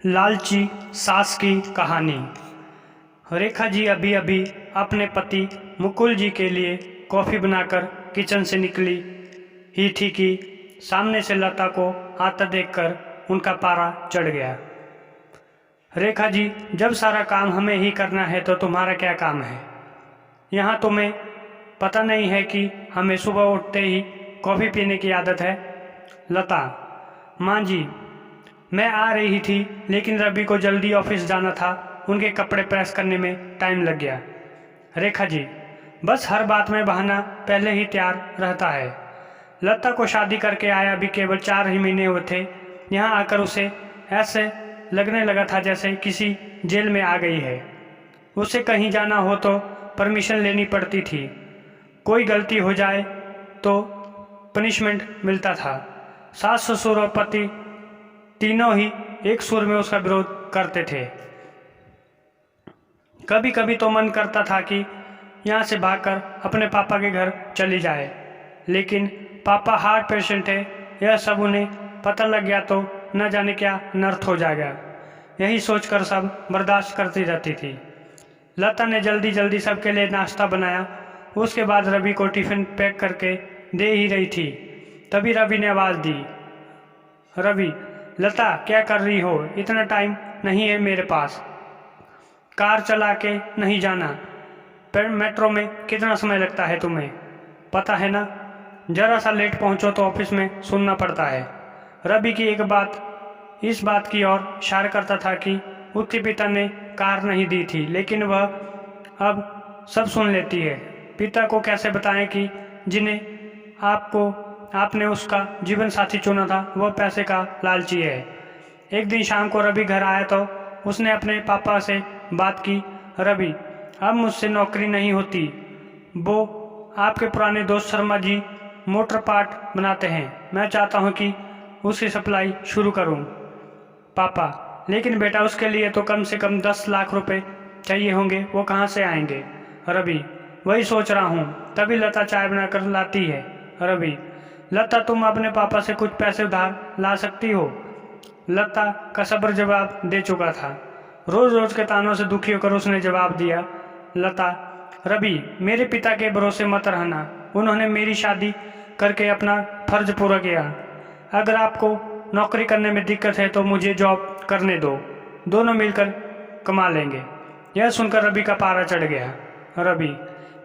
लालची सास की कहानी। रेखा जी अभी अभी अपने पति मुकुल जी के लिए कॉफ़ी बनाकर किचन से निकली ही थी कि सामने से लता को आता देखकर उनका पारा चढ़ गया। रेखा जी, जब सारा काम हमें ही करना है तो तुम्हारा क्या काम है? यहाँ तुम्हें पता नहीं है कि हमें सुबह उठते ही कॉफ़ी पीने की आदत है? लता: माँ जी, मैं आ रही थी लेकिन रवि को जल्दी ऑफिस जाना था, उनके कपड़े प्रेस करने में टाइम लग गया। रेखा जी: बस हर बात में बहाना पहले ही तैयार रहता है। लता को शादी करके आया भी केवल 4 ही महीने हुए थे। यहाँ आकर उसे ऐसे लगने लगा था जैसे किसी जेल में आ गई है। उसे कहीं जाना हो तो परमिशन लेनी पड़ती थी, कोई गलती हो जाए तो पनिशमेंट मिलता था। सास ससुर और पति तीनों ही एक सुर में उसका विरोध करते थे। कभी कभी तो मन करता था कि यहाँ से भागकर अपने पापा के घर चली जाए, लेकिन पापा हार्ट पेशेंट है, यह सब उन्हें पता लग गया तो न जाने क्या अनर्थ हो जाएगा। यही सोचकर सब बर्दाश्त करती रहती थी। लता ने जल्दी जल्दी सबके लिए नाश्ता बनाया। उसके बाद रवि को टिफ़िन पैक करके दे ही रही थी, तभी रवि ने आवाज़ दी। रवि: लता, क्या कर रही हो? इतना टाइम नहीं है मेरे पास। कार चला के नहीं जाना? पर मेट्रो में कितना समय लगता है तुम्हें पता है ना? जरा सा लेट पहुंचो तो ऑफिस में सुनना पड़ता है। रवि की एक बात इस बात की ओर इशारा करता था कि उसके पिता ने कार नहीं दी थी, लेकिन वह अब सब सुन लेती है। पिता को कैसे बताएं कि जिन्हें आपने उसका जीवन साथी चुना था वह पैसे का लालची है। एक दिन शाम को रवि घर आया तो उसने अपने पापा से बात की। रवि: अब मुझसे नौकरी नहीं होती, वो आपके पुराने दोस्त शर्मा जी मोटर पार्ट बनाते हैं, मैं चाहता हूँ कि उसकी सप्लाई शुरू करूँ। पापा: लेकिन बेटा, उसके लिए तो कम से कम 10 लाख रुपए चाहिए होंगे, वो कहाँ से आएंगे? रवि: वही सोच रहा हूँ, तभी लता चाय बनाकर लाती है। रवि: लता, तुम अपने पापा से कुछ पैसे उधार ला सकती हो? लता का सब्र जवाब दे चुका था। रोज रोज के तानों से दुखी होकर उसने जवाब दिया। लता: रवि, मेरे पिता के भरोसे मत रहना, उन्होंने मेरी शादी करके अपना फर्ज पूरा किया। अगर आपको नौकरी करने में दिक्कत है तो मुझे जॉब करने दो, दोनों मिलकर कमा लेंगे। यह सुनकर रवि का पारा चढ़ गया। रवि: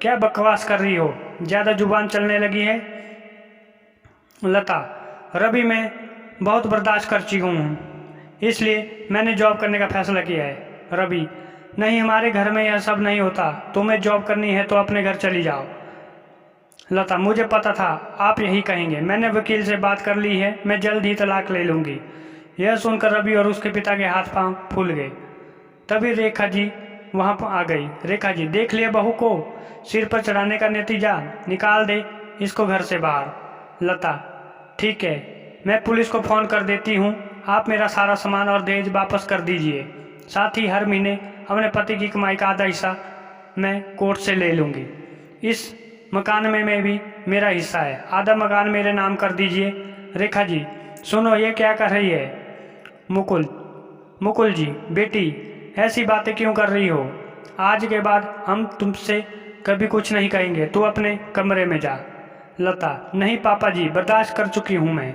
क्या बकवास कर रही हो, ज़्यादा जुबान चलने लगी है। लता: रवि, मैं बहुत बर्दाश्त कर चुकी हूँ, इसलिए मैंने जॉब करने का फैसला किया है। रवि: नहीं, हमारे घर में यह सब नहीं होता, तुम्हें जॉब करनी है तो अपने घर चली जाओ। लता: मुझे पता था आप यही कहेंगे, मैंने वकील से बात कर ली है, मैं जल्द ही तलाक ले लूँगी। यह सुनकर रवि और उसके पिता के हाथ पांव फूल गए। तभी रेखा जी वहाँ पर आ गई। रेखा जी: देख लिया बहू को, सिर पर चढ़ाने का नतीजा, निकाल दे इसको घर से बाहर। लता: ठीक है, मैं पुलिस को फ़ोन कर देती हूँ, आप मेरा सारा सामान और दहेज वापस कर दीजिए, साथ ही हर महीने अपने पति की कमाई का आधा हिस्सा मैं कोर्ट से ले लूँगी। इस मकान में भी मेरा हिस्सा है, आधा मकान मेरे नाम कर दीजिए। रेखा जी: सुनो, ये क्या कर रही है? मुकुल जी: बेटी, ऐसी बातें क्यों कर रही हो? आज के बाद हम तुमसे कभी कुछ नहीं कहेंगे, तू अपने कमरे में जा। लता: नहीं पापा जी, बर्दाश्त कर चुकी हूँ मैं,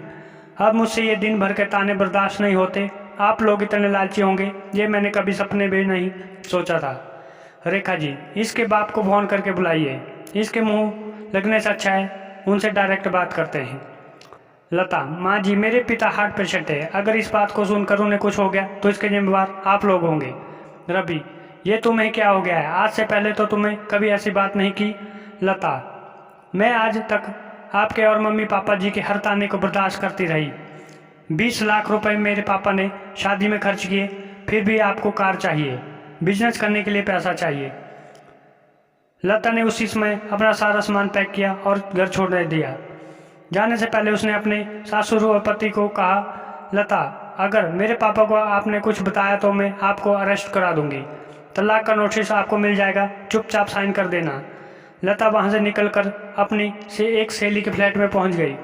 अब मुझसे ये दिन भर के ताने बर्दाश्त नहीं होते। आप लोग इतने लालची होंगे ये मैंने कभी सपने में नहीं सोचा था। रेखा जी: इसके बाप को फोन करके बुलाइए, इसके मुंह लगने से अच्छा है उनसे डायरेक्ट बात करते हैं। लता: माँ जी, मेरे पिता हार्ट पेशेंट है, अगर इस बात को सुनकर उन्हें कुछ हो गया तो इसके जिम्मेवार आप लोग होंगे। रवि: ये तुम्हें क्या हो गया है? आज से पहले तो तुम्हें कभी ऐसी बात नहीं की। लता: मैं आज तक आपके और मम्मी पापा जी के हर ताने को बर्दाश्त करती रही। 20 लाख रुपए मेरे पापा ने शादी में खर्च किए, फिर भी आपको कार चाहिए, बिजनेस करने के लिए पैसा चाहिए। लता ने उसी समय अपना सारा सामान पैक किया और घर छोड़ने दिया। जाने से पहले उसने अपने सासुर और पति को कहा, लता, अगर मेरे पापा को आपने कुछ बताया तो मैं आपको अरेस्ट करा दूंगी, तलाक का नोटिस आपको मिल जाएगा, चुपचाप साइन कर देना। लता वहाँ से निकलकर अपनी एक सहेली के फ्लैट में पहुँच गई।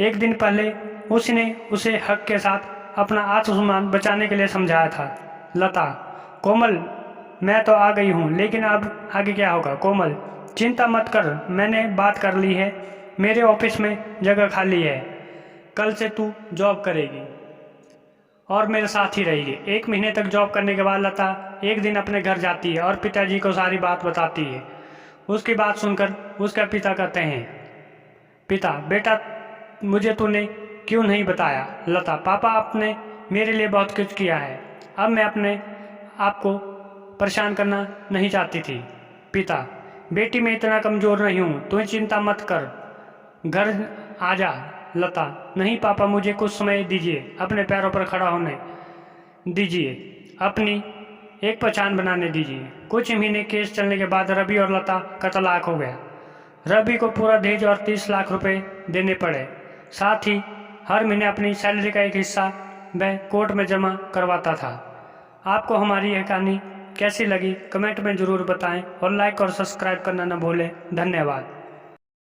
एक दिन पहले उसने उसे हक के साथ अपना आत्मसम्मान बचाने के लिए समझाया था। लता, कोमल मैं तो आ गई हूँ, लेकिन अब आगे क्या होगा? कोमल, चिंता मत कर, मैंने बात कर ली है, मेरे ऑफिस में जगह खाली है, कल से तू जॉब करेगी और मेरे साथ ही रहेगी। 1 महीने तक जॉब करने के बाद लता एक दिन अपने घर जाती है और पिताजी को सारी बात बताती है। उसकी बात सुनकर उसका पिता कहते हैं, पिता, बेटा मुझे तूने क्यों नहीं बताया? लता, पापा आपने मेरे लिए बहुत कुछ किया है, अब मैं अपने आप को परेशान करना नहीं चाहती थी। पिता, बेटी मैं इतना कमज़ोर नहीं हूँ, तू चिंता मत कर, घर आ जा। लता, नहीं पापा, मुझे कुछ समय दीजिए, अपने पैरों पर खड़ा होने दीजिए, अपनी एक पहचान बनाने दीजिए। कुछ महीने केस चलने के बाद रवि और लता का तलाक हो गया। रवि को पूरा दहेज और 30 लाख रुपए देने पड़े, साथ ही हर महीने अपनी सैलरी का एक हिस्सा वह कोर्ट में जमा करवाता था। आपको हमारी यह कहानी कैसी लगी कमेंट में ज़रूर बताएं और लाइक और सब्सक्राइब करना न भूलें। धन्यवाद।